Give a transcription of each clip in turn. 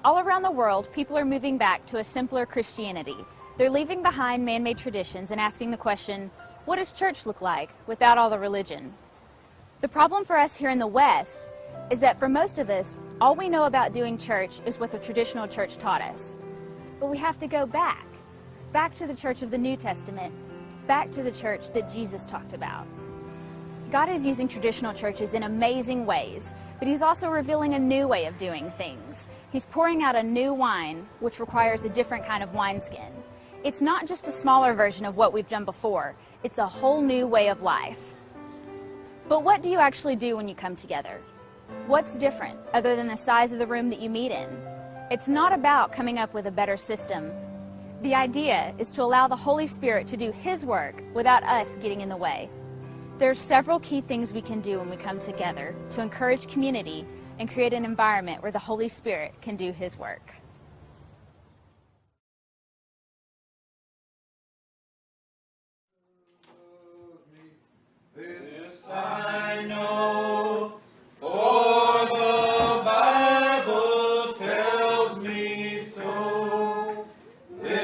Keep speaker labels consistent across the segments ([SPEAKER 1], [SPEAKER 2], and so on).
[SPEAKER 1] All around the world, people are moving back to a simpler Christianity. They're leaving behind man-made traditions and asking the question, what does church look like without all the religion? The problem for us here in the West is that for most of us, all we know about doing church is what the traditional church taught us. But we have to go back to the church of the New Testament, back to the church that Jesus talked about. God is using traditional churches in amazing ways, but He's also revealing a new way of doing things. He's pouring out a new wine, which requires a different kind of wineskin. It's not just a smaller version of what we've done before. It's a whole new way of life. But what do you actually do when you come together? What's different, other than the size of the room that you meet in? It's not about coming up with a better system. The idea is to allow the Holy Spirit to do His work without us getting in the way. There are several key things we can do when we come together to encourage community and create an environment where the Holy Spirit can do His work.
[SPEAKER 2] This I know, for the Bible tells me so.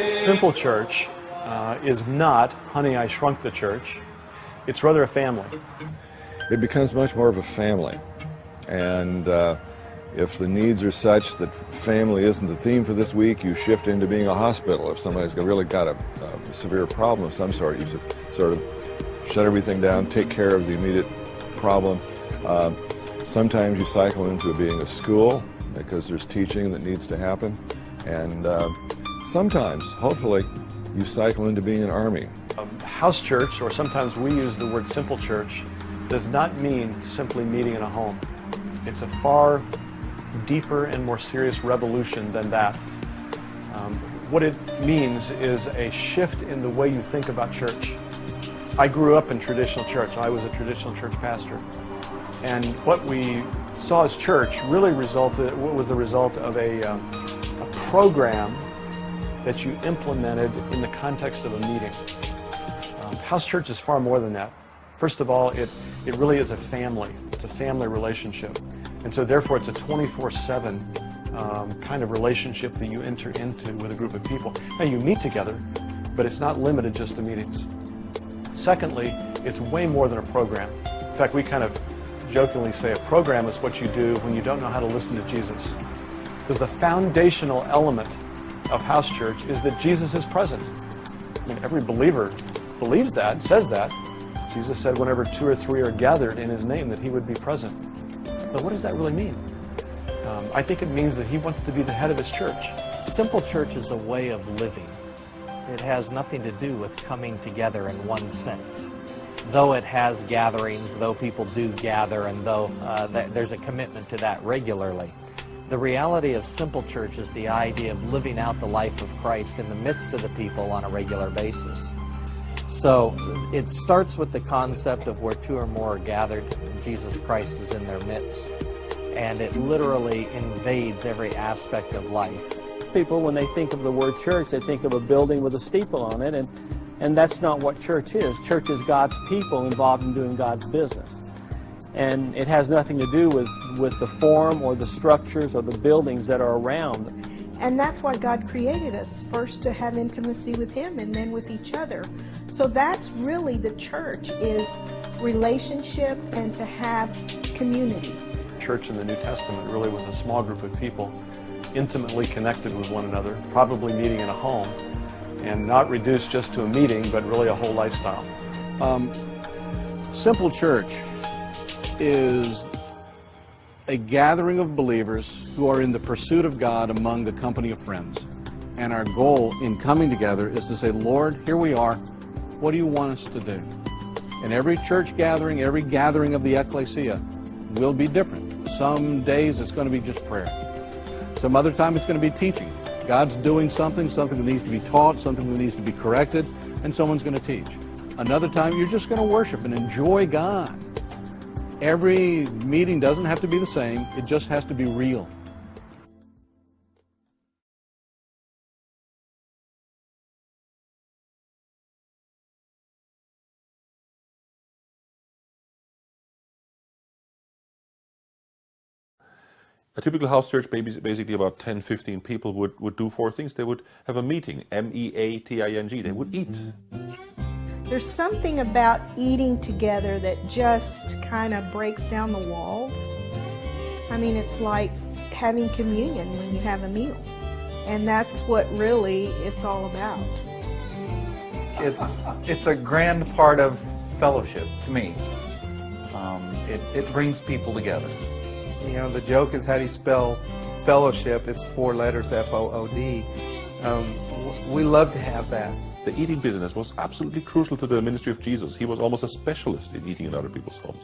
[SPEAKER 3] Simple church is not Honey, I Shrunk the Church. It's rather a family.
[SPEAKER 4] It becomes much more of a family. And if the needs are such that family isn't the theme for this week, you shift into being a hospital. If somebody's really got a severe problem of some sort, you sort of shut everything down, take care of the immediate problem. Sometimes you cycle into being a school because there's teaching that needs to happen. And sometimes, hopefully, you cycle into being an army.
[SPEAKER 3] House church, or sometimes we use the word simple church, does not mean simply meeting in a home. It's a far deeper and more serious revolution than that. What it means is a shift in the way you think about church. I grew up in traditional church. I was a traditional church pastor. And what we saw as church really was the result of a program that you implemented in the context of a meeting. House church is far more than that. First of all, it really is a family. It's a family relationship. And so therefore it's a 24/7 kind of relationship that you enter into with a group of people. Now you meet together, but it's not limited just to meetings. Secondly, it's way more than a program. In fact, we kind of jokingly say a program is what you do when you don't know how to listen to Jesus. Because the foundational element of house church is that Jesus is present. I mean, every believer believes that, says that. Jesus said whenever 2 or 3 are gathered in His name that He would be present. But what does that really mean? I think it means that He wants to be the head of His church.
[SPEAKER 5] Simple church is a way of living. It has nothing to do with coming together in one sense. Though it has gatherings, though people do gather, and though there's a commitment to that regularly, the reality of simple church is the idea of living out the life of Christ in the midst of the people on a regular basis. So it starts with the concept of where 2 or more are gathered, and Jesus Christ is in their midst. And it literally invades every aspect of life.
[SPEAKER 6] People, when they think of the word church, they think of a building with a steeple on it, and that's not what church is. Church is God's people involved in doing God's business. And it has nothing to do with the form or the structures or the buildings that are around.
[SPEAKER 7] And that's why God created us, first to have intimacy with Him and then with each other. So that's really the church, is relationship and to have community.
[SPEAKER 3] Church in the New Testament really was a small group of people intimately connected with one another, probably meeting in a home, and not reduced just to a meeting, but really a whole lifestyle.
[SPEAKER 8] Simple church is a gathering of believers who are in the pursuit of God among the company of friends. And our goal in coming together is to say, Lord, here we are. What do you want us to do? And every church gathering, every gathering of the ecclesia will be different. Some days it's going to be just prayer. Some other time it's going to be teaching. God's doing something that needs to be taught, something that needs to be corrected, and someone's going to teach. Another time you're just going to worship and enjoy God. Every meeting doesn't have to be the same. It just has to be real.
[SPEAKER 9] A typical house church, basically about 10, 15 people would do 4 things. They would have a meeting, meeting. They would eat.
[SPEAKER 7] There's something about eating together that just kind of breaks down the walls. I mean, it's like having communion when you have a meal. And that's what really it's all about.
[SPEAKER 10] It's a grand part of fellowship to me. It brings people together.
[SPEAKER 11] You know, the joke is, how do you spell fellowship? It's 4 letters, F-O-O-D. We love to have that.
[SPEAKER 9] The eating business was absolutely crucial to the ministry of Jesus. He was almost a specialist in eating in other people's homes.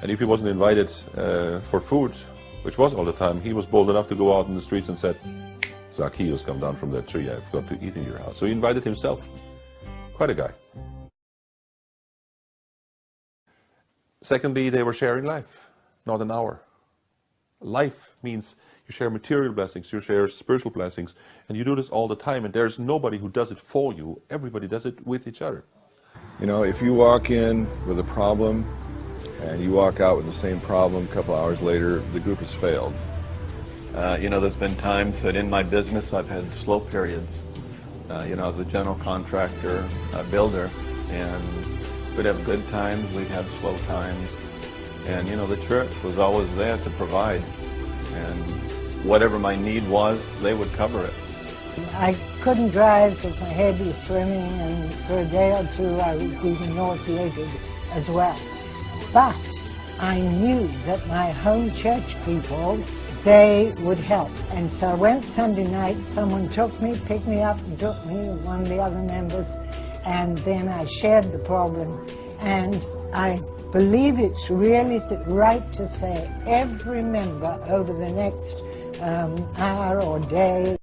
[SPEAKER 9] And if he wasn't invited for food, which was all the time, he was bold enough to go out in the streets and said, Zacchaeus, come down from that tree, I've got to eat in your house. So he invited himself. Quite a guy. Secondly, they were sharing life, not an hour. Life means you share material blessings, you share spiritual blessings, and you do this all the time, and there's nobody who does it for you. Everybody does it with each other.
[SPEAKER 4] You know, if you walk in with a problem and you walk out with the same problem a couple hours later, the group has failed.
[SPEAKER 3] You know, there's been times that in my business I've had slow periods. You know, as a general contractor, a builder, and we'd have good times, we'd have slow times. And, you know, the church was always there to provide. And whatever my need was, they would cover it.
[SPEAKER 12] I couldn't drive because my head was swimming, and for a day or 2 I was even nauseated as well. But I knew that my home church people, they would help. And so I went Sunday night, someone took me, picked me up and took me with one of the other members, and then I shared the problem. And I believe it's really right to say every member over the next hour or day